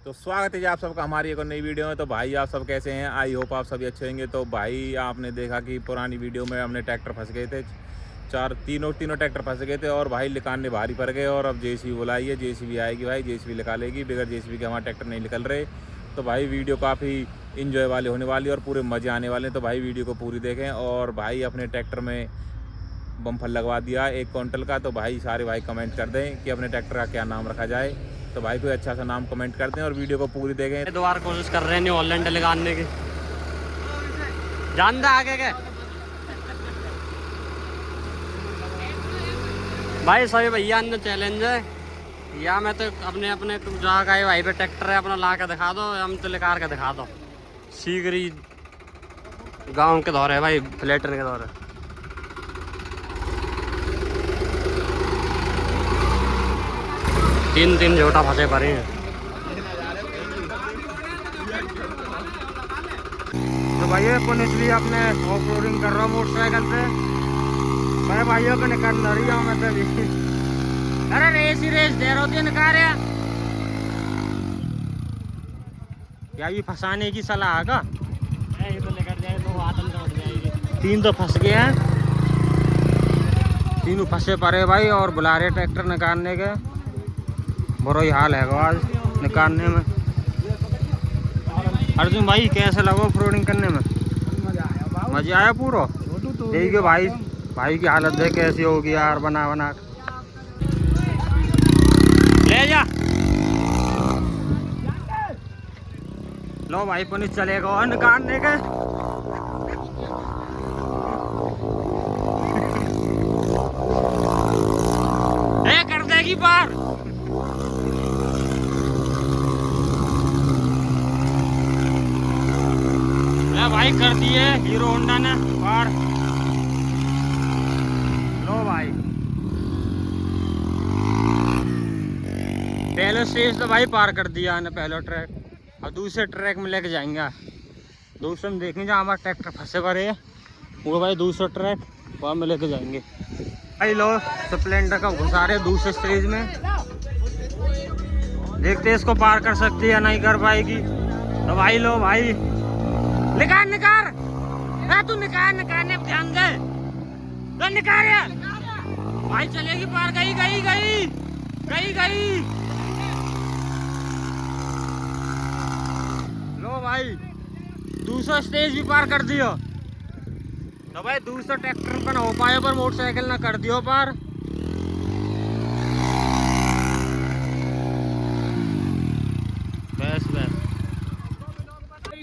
तो स्वागत है जी आप सबका हमारी एक और नई वीडियो में। तो भाई आप सब कैसे हैं? आई होप आप सभी अच्छे होंगे। तो भाई आपने देखा कि पुरानी वीडियो में हमने ट्रैक्टर फंस गए थे, तीनों ट्रैक्टर फंस गए थे और भाई निकालने भारी पड़ गए। और अब जेसीबी बुलाई है, जेसीबी आएगी भाई, जेसीबी निकालेगी। बगैर जेसीबी के हमारे ट्रैक्टर नहीं निकल रहे। तो भाई वीडियो काफ़ी इंजॉय वाले होने वाली और पूरे मज़े आने वाले हैं। तो भाई वीडियो को पूरी देखें। और भाई अपने ट्रैक्टर में बम्फर लगवा दिया 1 क्विंटल का। तो भाई सारे भाई कमेंट कर दें कि अपने ट्रैक्टर का क्या नाम रखा जाए। तो भाई कोई अच्छा सा नाम कमेंट कर दें और वीडियो को पूरी देखें। दोबारा कोशिश कर रहे हैं न्यू हॉलैंड लगाने की। जान दे आगे के भाई सभी भैया ने चैलेंज है या मैं तो अपने अपने जहाँ का भाई पे ट्रैक्टर है अपना ला के दिखा दो, हम तो लेकर के दिखा दो। सीगरी गांव के दौरे है भाई, फ्लैटन के दौरे। तीन झोटा फंसे पड़े हैं। तो भाइयों अपन इसलिए अपने ऑफ रोडिंग कर रहा हूँ मोटरसाइकिल से। मैं भाइयों को निकाल रही हूँ मैं तो भी। अरे रेस ही रेस दे रहा होती निकाल रहा क्या ये फंसाने की सलाह है का? ये तो लेकर जाए तो हाथ में उड़ जाएगी। 3 तो फंस गए हैं, तीनों फंसे पड़े भाई और बुला रहे ट्रैक्टर निकालने के। बुरा ही हाल है आज निकालने में। अर्जुन भाई कैसे लगा ऑफ-रोडिंग करने में? मजा आया पूरा। देखिए भाई की हालत देख कैसी होगी यार, बना ले जा लो भाई पुलिस चलेगा और निकालने के। कर देगी पार। भाई कर दिए हीरो होंडा ने पार। लो भाई पहले स्टेज तो भाई पार कर दिया ने पहला ट्रैक। और दूसरे ट्रैक में लेके जाएंगे। दूसरे में देखेंगे जहाँ हमारा ट्रैक्टर फंसे पड़े है वो भाई दूसरा ट्रैक वहाँ में लेके जाएंगे। भाई लो स्प्लेंडर का घुसा रहे दूसरे स्टेज में, देखते इसको पार कर सकती है या नहीं कर पाएगी। तो भाई लो भाई निकाल तू निकालने पर ध्यान दे तो निकाल भाई। चलेगी पार। गई लो भाई दूसरा स्टेज भी पार कर दियो। तो भाई दूसरा ट्रैक्टर पर ना हो पाए पर मोटरसाइकिल ना कर दियो पार।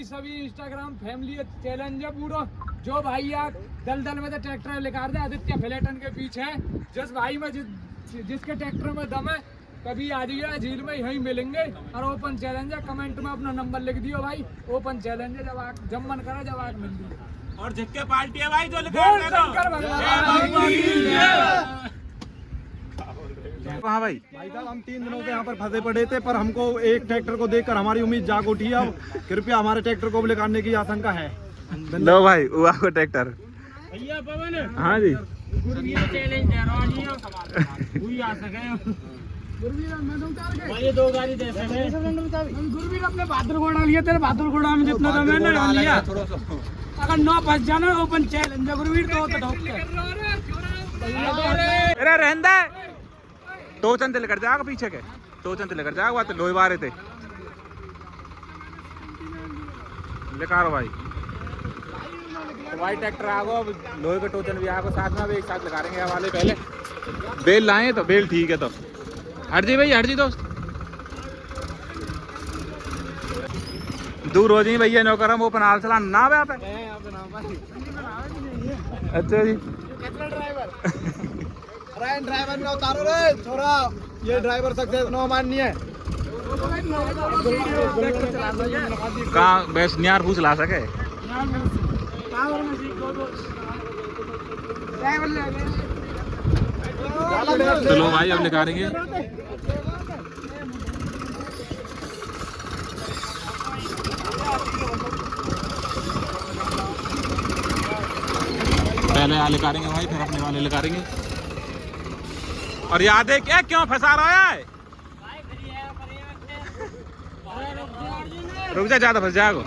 सभी इंस्टाग्राम फैमिली चैलेंज है पूरा। जो भाई यार दलदल में तो ट्रैक्टर लेकर दे आदित्य फ्लैटन के पीछे है। जिस भाई में जिसके ट्रैक्टर में दम है कभी आ जाइए झील में यहीं मिलेंगे। और ओपन चैलेंज है, कमेंट में अपना नंबर लिख दियो भाई। ओपन चैलेंज है, जब मन करा जब आग मिल दियो। और जिसके पार्टी है भाई जो हाँ भाई साहब हम 3 दिनों से यहाँ पर फंसे पड़े थे, पर हमको एक ट्रैक्टर को देखकर हमारी उम्मीद जाग उठी। अब कृपया हमारे ट्रैक्टर को निकालने की आशंका है। लो भाई हुआ को ट्रैक्टर। भैया पवन हाँ जी चैलेंज दे रहा हूँ आ सके। ये 2 गाड़ी दे सके। गुरवीर अपने बहादुर घोड़ा लिया, तेरे बहादुर घोड़ा में जितना दम है ना लिया। अगर 9 फंस जाना ओपन चैलेंज गुरवीर तो अरे रहंदा टोचन ते लेकर जाएगा पीछे के टोचन ते लेकर जाएगा तो लोहे बारे थे लेकर भाई। तो भाई ट्रैक्टर आगो अब लोहे के टोचन भी आगो साथ में एक साथ लगा देंगे वाले। पहले बेल लाए तो बेल ठीक है। तो हट जी भाई हट जी दोस्त दूर हो जी भैया नौकर हम ओपन हाल चला ना पे। अच्छा जी ड्राइवर में उतारो रे छोरा, ये ड्राइवर सक्सेस नो माननी है। कहाँ बस नियार पूछ ला सके। चलो भाई अब निकालेंगे। पहले वाले करेंगे भाई, फिर अपने वाले निकालेंगे। और याद है क्या क्यों फंसा रहा है? रुक जा, ज्यादा फंस जाएगा।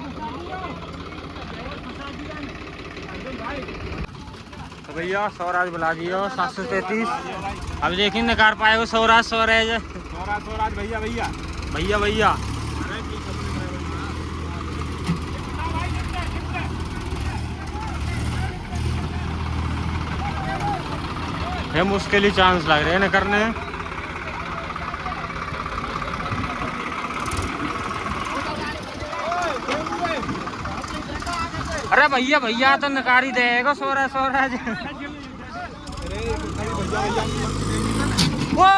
तो भैया स्वराज बुला दियो 733। अब देखिए नकार पाएगा स्वराज स्वराज स्वराज भैया भैया भैया भैया। ये मुश्किल ही चांस लग रहे हैं न करने। अरे भैया भैया तो नकारी देगा स्वराज स्वराज। वो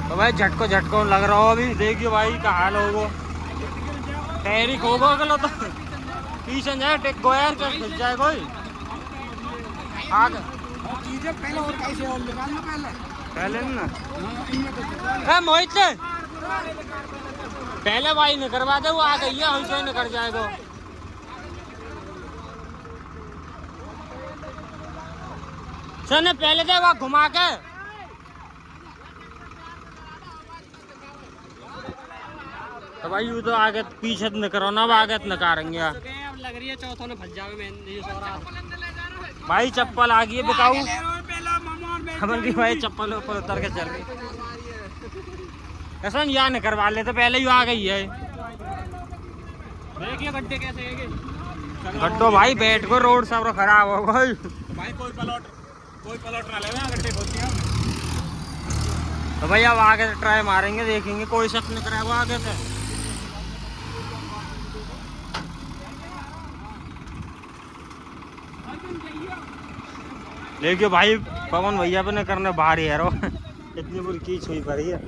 तो भाई झटको झटको लग रहा हो अभी। देखिए भाई का हाल होगा, टैरिक होगा गलो तो पीछे जाए टेक गो यार, क्या घुस जाए कोई आगे चीजें पहले और कैसे और निकाल लो पहले ना। ए मोहित पहले भाई न करवा दे, वो आ गई है वैसे न कर जाएगा। सर पहले दे वहाँ घुमा के। तो भाई यू तो आगे पीछे न करो ना, आगे न करेंगे। अब लग रही है चौथों ने फंस जावे भाई। चप्पल आ गई है बिकाऊ हमन की भाई, चप्पल ऊपर उतर के चल रही। ऐसा यहाँ न करवा ले तो पहले ही आ गई है। देखिए गड्ढे कैसे है। गड्ढो भाई बैठ को रोड सब खराब हो गई भाई। कोई पलट ना ले गड्ढे खोलती है। तो भाई अब आगे से ट्राई मारेंगे, देखेंगे कोई शक नहीं कराएगा आगे से। देखियो भाई पवन भैया पे न करने भारी है रो। इतनी बुरी कीच हुई पड़ी है।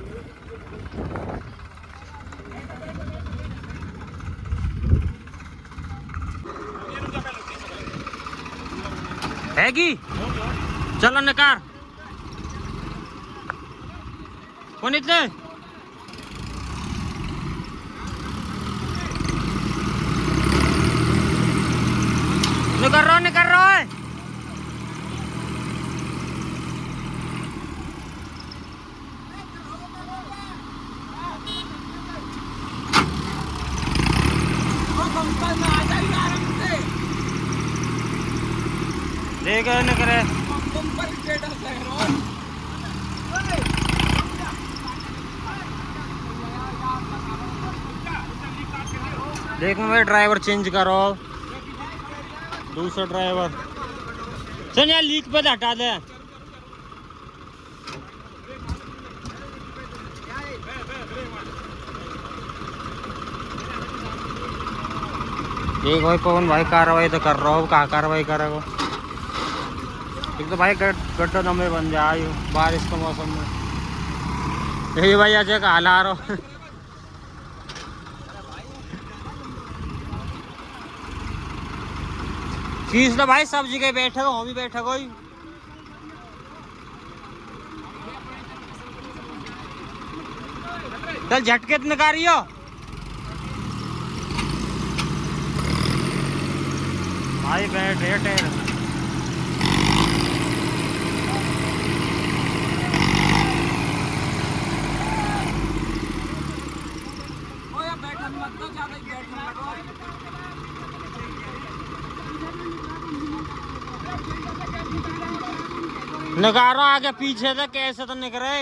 हैगी चलो नकार कौन इतने निकर रहा है। देख न करे देख मैं ड्राइवर चेंज करो, दूसरा ड्राइवर। चल यार लीक पे हटा दे। देख भाई पवन भाई कार्रवाई तो कर रहा हो, कहाँ कार्रवाई करेगा। एक तो भाई गड्ढा नंबर बन जाए बारिश के मौसम में। यही भाई अजय का हाल आ रहा। फीस तो भाई सब जगह बैठे हो, भी बैठे कोई। चल झटके निकाल हो भाई, बैठे टेर नगारो आगे पीछे से कैसे तो निकले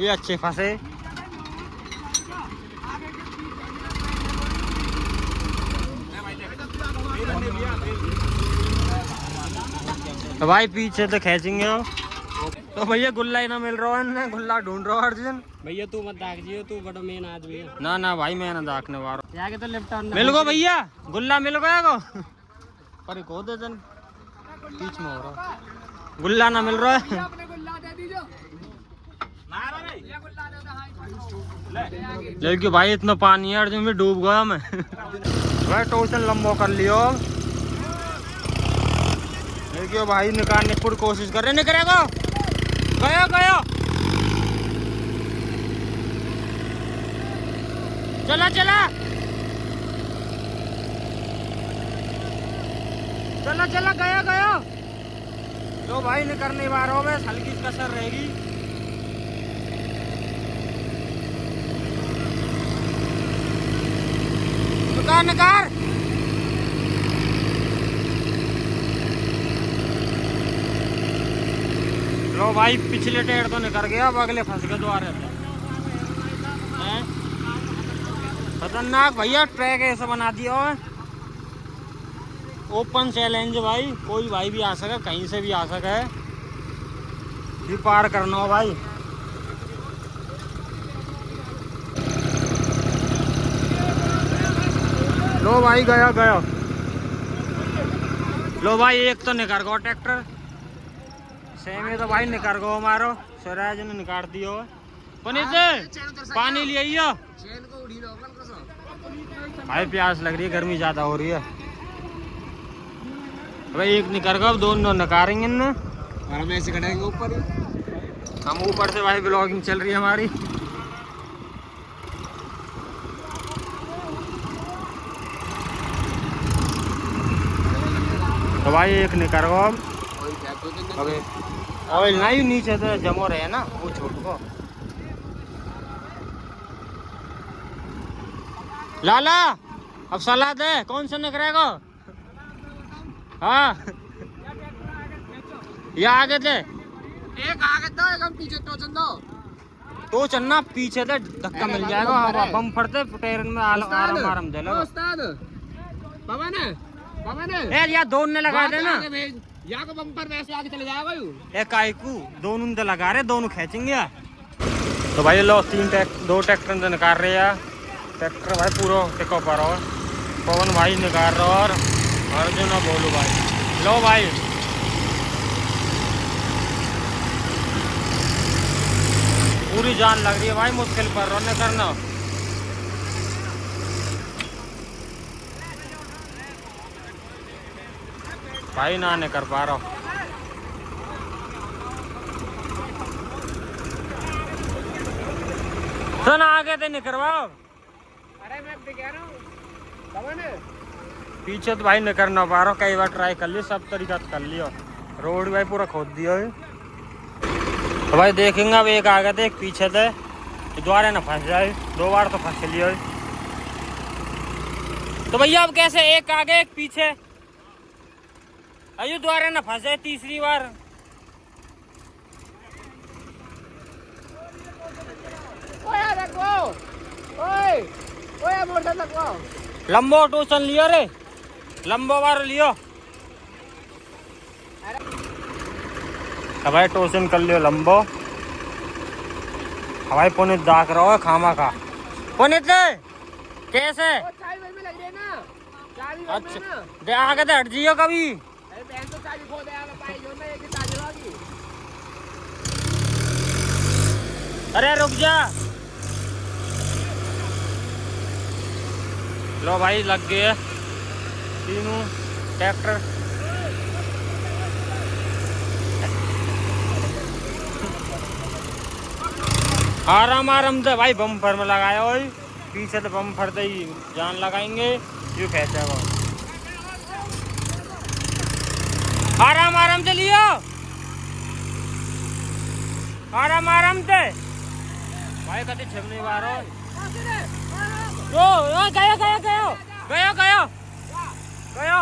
ये अच्छे फंसे। तो भाई पीछे तो खींचेंगे। तो भैया गुल्ला ही ना मिल रहा है, गुल्ला ढूंढ रहा है अर्जुन। भैया तू मत दाग जियो, तू बड़ा मेन आदमी है। ना भाई मैं ना दाखने वाला। जाके तो लिफ्ट ऑन मिल गो भैया, गुल्ला मिल गया को पर एक दे दिन बीच में हो रहा गुल्ला ना मिल रहा है। लेकिन भाई इतना पानी है अर्जुन भी डूब गया मैं। भाई टोचन लंबो कर लियो। देखियो भाई निकालने की पूरी कोशिश कर रहे, निकलेगा गया गया। चला चला चला चला गया गया। लो भाई निकलने बार हो बस हल्की कसर रहेगी। निकार लो भाई पिछले टायर तो निकल गया, अब अगले फंस गए दोबारा। खतरनाक भैया ट्रैक ऐसा बना दिया है, ओपन चैलेंज भाई, कोई भाई भी आ सके, कहीं से भी आ सके, भी पार करना हो भाई। लो भाई गया गया। लो भाई एक तो निकल गो ट्रैक्टर सेम तो भाई निकल गो हमारो स्वराज ने निकाल दियो। पानी ले आइयो भाई, प्यास लग रही है, गर्मी ज्यादा हो रही है भाई। एक निकल गो, दोनों निकालेंगे ना और हम ऐसे खड़ेंगे ऊपर ही। हम ऊपर से भाई ब्लॉगिंग चल रही है हमारी। तो भाई एक निकल गो अबे ऑयल नहीं नीचे तो जमो रहे ना वो छोट को। लाला अब सलाह दे कौन सा निकलेगा? हाँ या आगे दे, एक आगे दो, एक हम पीछे तो चलना पीछे दे, धक्का मिल जाएगा। हाँ बम फटते टायर में आराम आराम दे लो। यार दोनों लगा देना, या को बम्पर वैसे आगे चले जाएगा यू। एक काइकू दोनों तो लगा रहे, दोनों खींचेंगे। तो भाई लो दो ट्रैक्टर निकाल रहे हैं। ट्रैक्टर भाई पूरा टिको पर हो, पवन भाई निकाल रहा और अर्जुन और बोलू भाई। लो भाई पूरी जान लग रही है भाई, मुश्किल पर रहा करना। भाई ना नहीं कर पा रहा। सुन आगे तो नहीं करवाओ। अरे मैं कह रहा हूँ पीछे तो भाई नहीं करना पा रहा, कई बार ट्राई कर लिया, सब तरीका कर लिया, रोड भाई पूरा खोद दिया है। तो भाई देखेंगे अब एक आगे थे एक पीछे थे, दोबारा ना फंस जाए, 2 बार तो फंस लिया। तो भैया अब कैसे एक आगे एक पीछे, अयो दोबारा ना फंस जाए तीसरी बार। लंबो टोचन लियो रे, लंबो बार लियो। भाई टोचन कर लियो लंबो। हवाई पुनित दाख रहा है खामा खा। पुनित कैसे? अच्छा दे आगे तो हट जियो कभी। अरे रुक जा। लो भाई लग गए तीनों ट्रैक्टर। आराम आराम से भाई बम्पर में लगाया हो, पीछे तो बम्पर से ही जान लगाएंगे, जो खेचेगा। आराम आराम से लियो, आराम आराम से भाई कति छिपने बार हो। गया गया गया गया गया गया।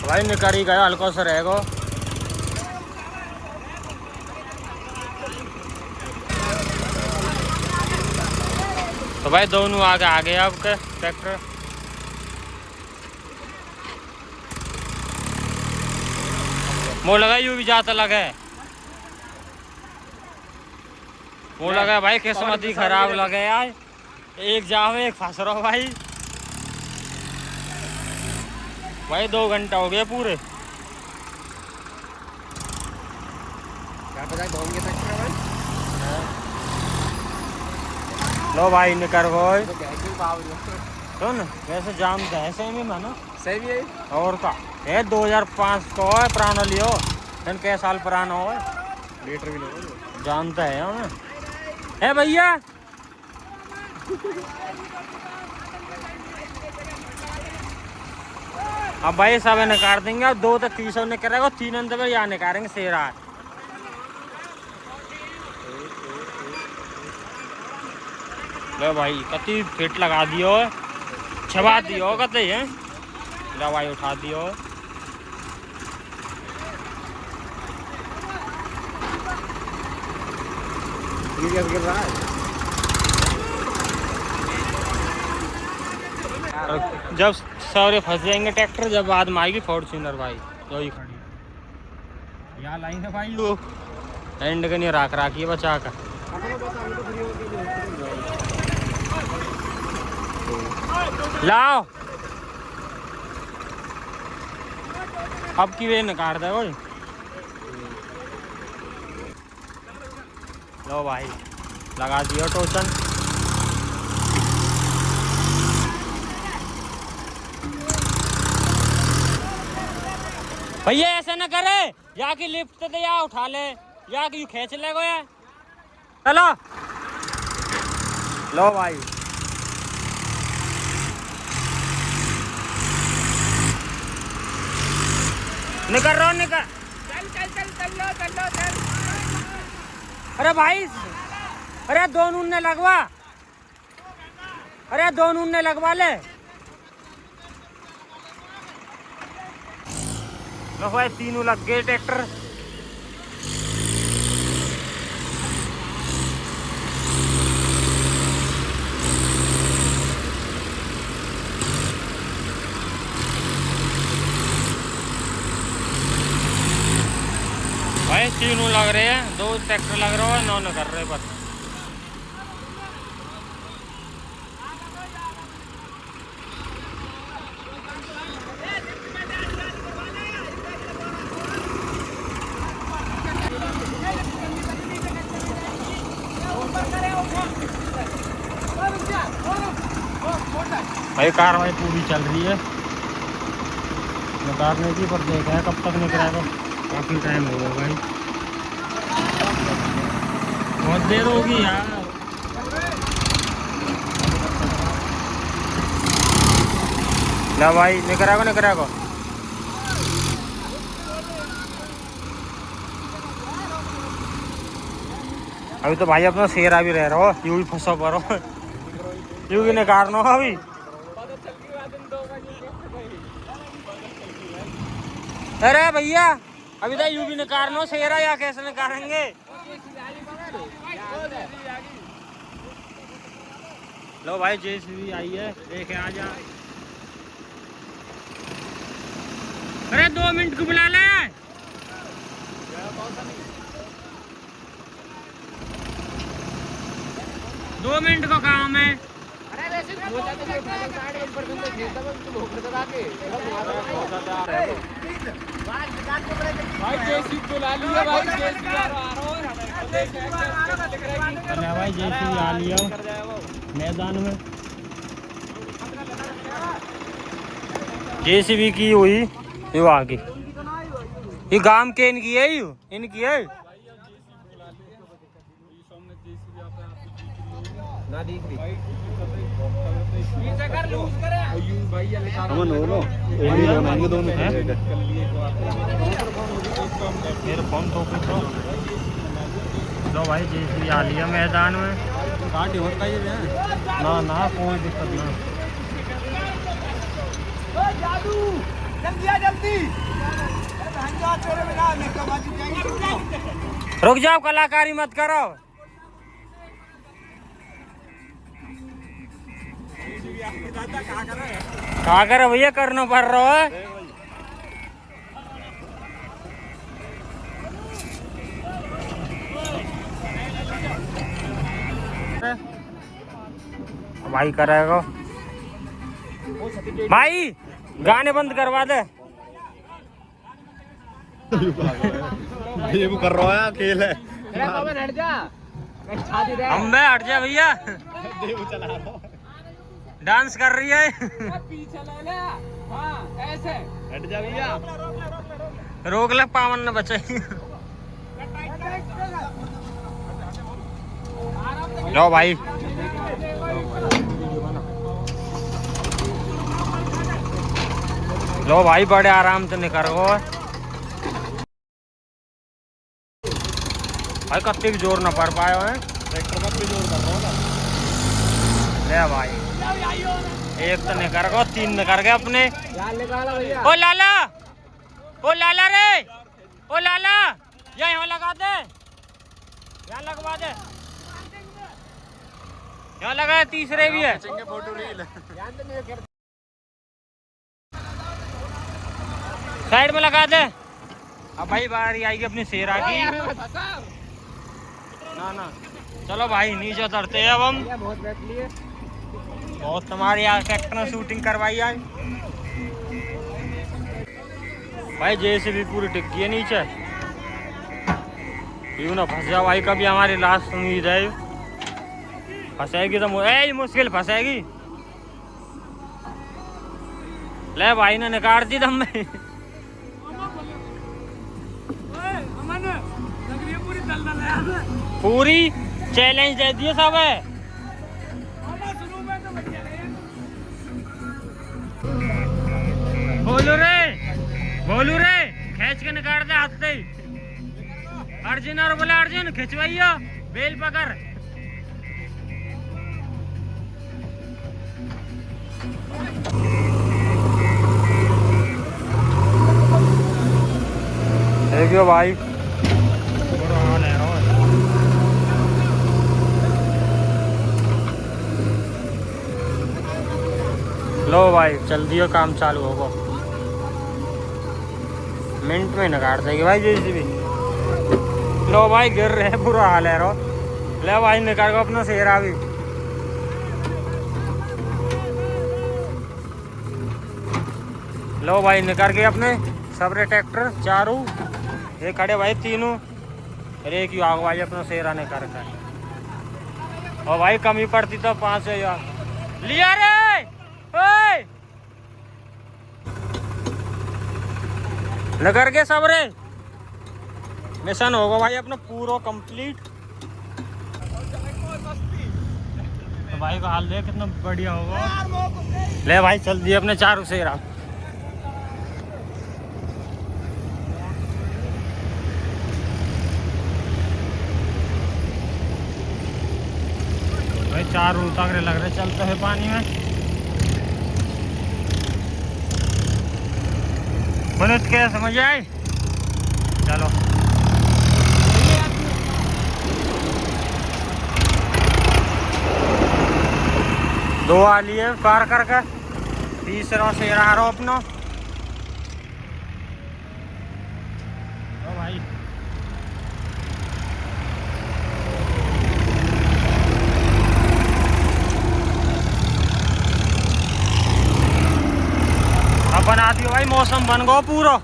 भाई निकरी गया, हल्का सा रहेगा। तो भाई दोनों आगे आ गए आपके ट्रैक्टर। वो लगा यू भी जाता लगे, वो लगा भाई किस्मत ही खराब लगे यार, एक जावे एक फंस रहा भाई। भाई 2 घंटा हो गया पूरे। लो भाई निकर गए। सुन वैसे जाम कैसे में मानो सही है और का है 2005 को है पुराना लियो, धन कै साल पुराना हो, लीटर भी नहीं जानता है हमें। है भैया अब भाई सब निकाल देंगे। अब 2 तो 300 निकालेगा, 3 अंदर यहाँ निकालेंगे शेरा। लो भाई कति फिट लगा दियो, छबा दियो कते है। लो भाई उठा दियो। ये कैसे गिर रहा है? जब सारे फंस जाएंगे ट्रैक्टर, जब बाद में आएगी फॉर्च्यूनर भाई जो ही खड़ी यहाँ लाएंगे भाई लोग। एंड के नहीं राखी है बचा कर। लाओ अब की वे निकाल दे भाई। लो भाई लगा दियो टोचन। भैया ऐसा ना करे, या की लिफ्ट दे या उठा ले, या की खींच ले गो यार। चलो लो भाई निकल रहा निकल। चल। अरे भाई अरे दोनों ने लगवा, अरे दोनों ने लगवा ले। लो भाई तीनों लग गए ट्रैक्टर। भाई तीनों लग रहे हैं, 2 ट्रैक्टर लग रहे हो, 9 कर रहे बस। भाई कार्रवाई पूरी चल रही है निकालने की, पर देखा है कब तक निकलेगा। काफी टाइम हो गया भाई, बहुत देर होगी यार। ना भाई निकलेगा। अभी तो भाई अपना शेरा भी रह रहा हो, यूं भी फंसो पड़ो, यूं भी निकालना हो अभी। अरे भैया अभी तो यूं भी निकालना शेरा, या कैसे निकालेंगे। लो भाई जेसीबी आई है, देखे आ जा। अरे 2 मिनट को बुला ले। दो मिनट का काम है। भाई जेसीबी आ लिया मैदान में, जेसीबी की हुई ये आगे, ये गांव के इनकी है, इनकी है ना दिख रही। मेरे फोन तो लो भाई जेसीबी आ लिया मैदान में। ना कोई दिक्कत ना। रुक जाओ, कलाकारी मत करो। कहा करे भैया, करना पड़ रहा है। भाई करेगा भाई, गाने बंद करवा दे। ये वो कर रहा है अकेले। हम हट जा भैया, डांस कर रही है। पीछे ले ले, हाँ ऐसे हट जा भैया, रोक ले, पावन न बचे। लो भाई लो भाई बड़े आराम से निकल गो भाई, कत्ती भी जोर ना पड़ पाए है ट्रैक्टर में भी जोर कर रहा हूँ। ले भाई, एक तो निकल गो, 3 निकल गए अपने। ओ लाला, ओ लाला रे, ओ लाला, यहाँ लगा दे, यहाँ लगवा दे, यहाँ लगा, तीसरे भी है। फोटो रील साइड में लगा दे। अब भाई बारी आएगी अपनी शेरा की। ना चलो भाई नीचे उतरते हैं अब हम। बहुत तुम्हारे यहाँ ट्रैक्टर में शूटिंग करवाई आज भाई, जैसे भी पूरी टिक्की है नीचे, यूं ना फंस जाओ भाई कभी, हमारी लास्ट उम्मीद है। फंसेगी तो मुश्किल फंसेगी। ले भाई ने निकाल दी दम में। पूरी चैलेंज दे दिए सब है। बोलू रे खींच के निकाल दे हाथ से। अर्जुन और बोले अर्जुन खिंचवाइयो, बेल पकड़। देखियो भाई बुरा हाल है। लो भाई चल दियो, काम चालू होगा, मिनट में नकार देगी भाई जैसे भी। लो भाई गिर रहे, बुरा हाल है रो। ले भाई निकाल को अपना शेरा भी। लो भाई निकाल के अपने सबरे ट्रैक्टर चारों, ये खड़े भाई तीनों, अरे क्यों आग भाई अपना शेरा निकाल कर। और भाई कमी पड़ती तो 5000 लिया रे। ओए नगर के सबरे मिशन होगा भाई अपना पूरा कंप्लीट। तो भाई का हाल देख कितना बढ़िया होगा। ले भाई चल दिए अपने चारों शेरा। भाई चारों उतारे लग रहे चलते हैं पानी में। मनोज क्या समझ आए? चलो दो आ लिए पार करके, तीसरा शेरा आ रहा अपना। भाई अब बना दियो भाई, मौसम बन गो पूरा।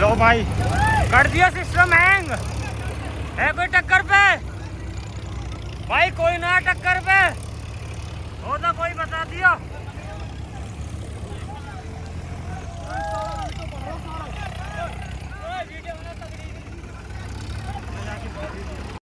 लो भाई कर दिया सिस्टम हैंग। है कोई टक्कर पे भाई? कोई ना टक्कर पे हो तो कोई बता दियो।